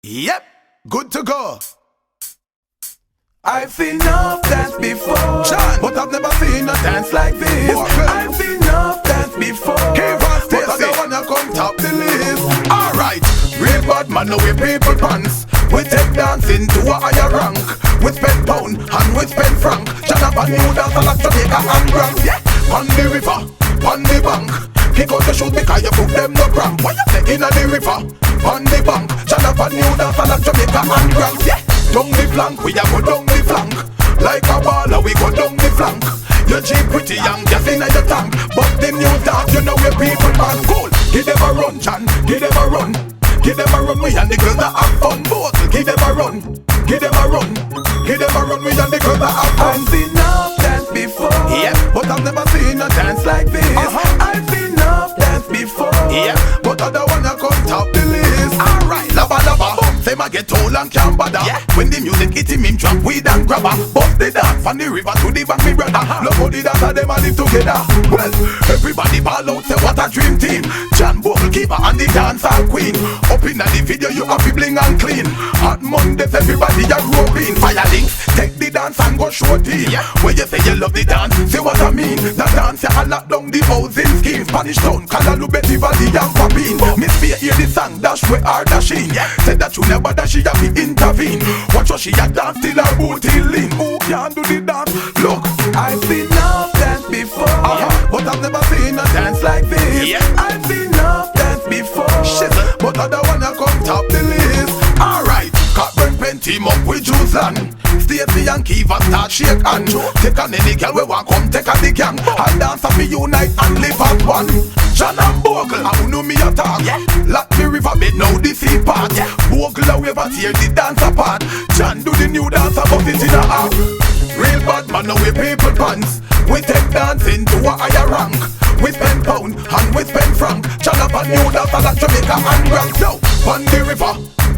Yep, good to go. I've seen enough dance before, John, but I've never seen a dance like this. I've seen enough dance before, but I don't wanna come top the list. Alright, real bad man, no we people pants. We take dancing to a higher rank. We spend pound and we spend franc. Jonathan New Dance like Jamaica and Grand. Yeah, on the river, on the bank. Kick out the shoes because you put them no cramp. What you say in the river, on the bank. Jonathan New Dance like Jamaica and Grand. Yeah, down the flank, we a go down the flank. Like a baller, we go down the flank. Your Jeep pretty young, just in your tank. But the new dance, you know where people man cool. Give them a run, John, give them a run. Give them a run, we and the girls that have fun. Both, give them a run, give them a run. Give them a run, we and the girls that have fun. I've seen enough dance before, yeah, but I've never seen a dance like this. I've seen enough dance before, yeah, but I don't wanna come top the list. Alright, lava lava, say ma get old and can't bother. Yeah. When the music hit him drop weed and grabber. Bust the dance from the river to the bank, me brother. Look how the dancer them a live together. Well, everybody ball out, say what a dream team. John Bogle keeper and the dancer queen. Up in the video you have to bling and clean. Hot Mondays everybody a roping. Fire links, take the dance and go show team. Yeah. When you say you love the dance, say what I mean. The dance you a lock down the housing scheme. Spanish town, Calalu, Betty Valley and Papine. Miss Fear hear the song, dash where are dashing. Yeah. Said that you never dash, she have to intervene. Watch how she a dance till her booty lean. Who can do the dance? Look, I've seen enough dance before, but I've never seen a dance like this. Yeah. I've seen enough dance before, but I don't wanna come top the list. Alright, Cockburn pen team up with Juzan. Stacey and Kiva start shake hand. Take on any girl we want come take on the gang. I'll dance and me unite and live as one. John and Bogle, I know me attack. Lock me riverbed now the sea part. Bogle away but tear the dance apart. John do the new dance about it in a half. Real bad man now we people pants. We take dancing to a higher rank. We spend pound and we spend franc. Jonathan New Dance like Jamaica and Grand. Now, on the river,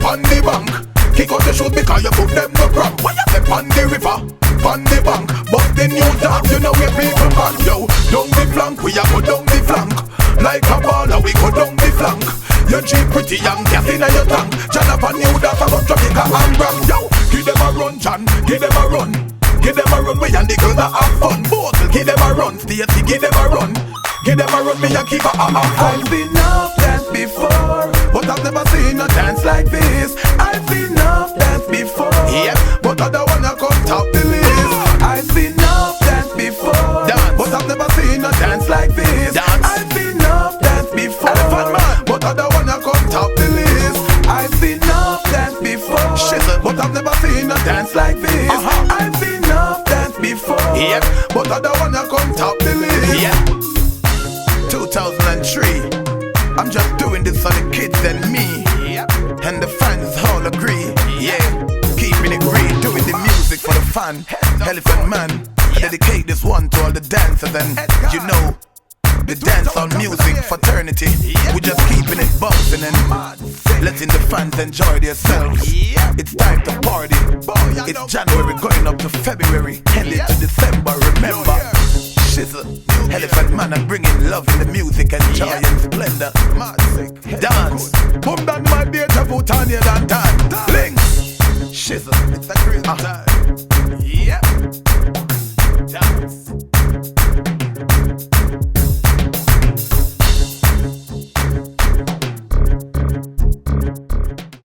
on the bank. Kick out the shoes because you put them no cramp. What you say on the river, on the bank. But the new dance, you know where people man. Yo, down the flank, we a go down the flank. Like a baller, we go down the flank. Your Jeep pretty young, gas in your tank. Jonathan New Dance about Jamaica and Grand. Yo, give them a run, John, give them a run. Give them a run, we and the girls that have fun. Both, give them a run, Stacey, give them a run. Give them a run, me and keep a fun. I've seen enough dance before, but I've never seen a dance like this. I've seen enough dance before, but I don't wanna come top the list. I've seen enough dance before, but I've never seen a dance like this. I've seen enough dance before, but I don't wanna come top the list. I've seen enough dance before, but I've never seen a dance like this. I've seen enough dance before, but I don't wanna come top the list. 2003, I'm just doing this for the kids and me. And the fans all agree. Yeah, keeping it real, doing the music for the fun. Elephant Man, I dedicate this one to all the dancers and you know, the dancehall music fraternity. We just keeping it bumping and letting the fans enjoy themselves. It's time to party. It's January going up to February, heading to December. Remember, Elephant Man and bringing love in the music and joy and splendor. Dance, boom down my beer to put on your dance. Links, shizzle, it's a crazy time.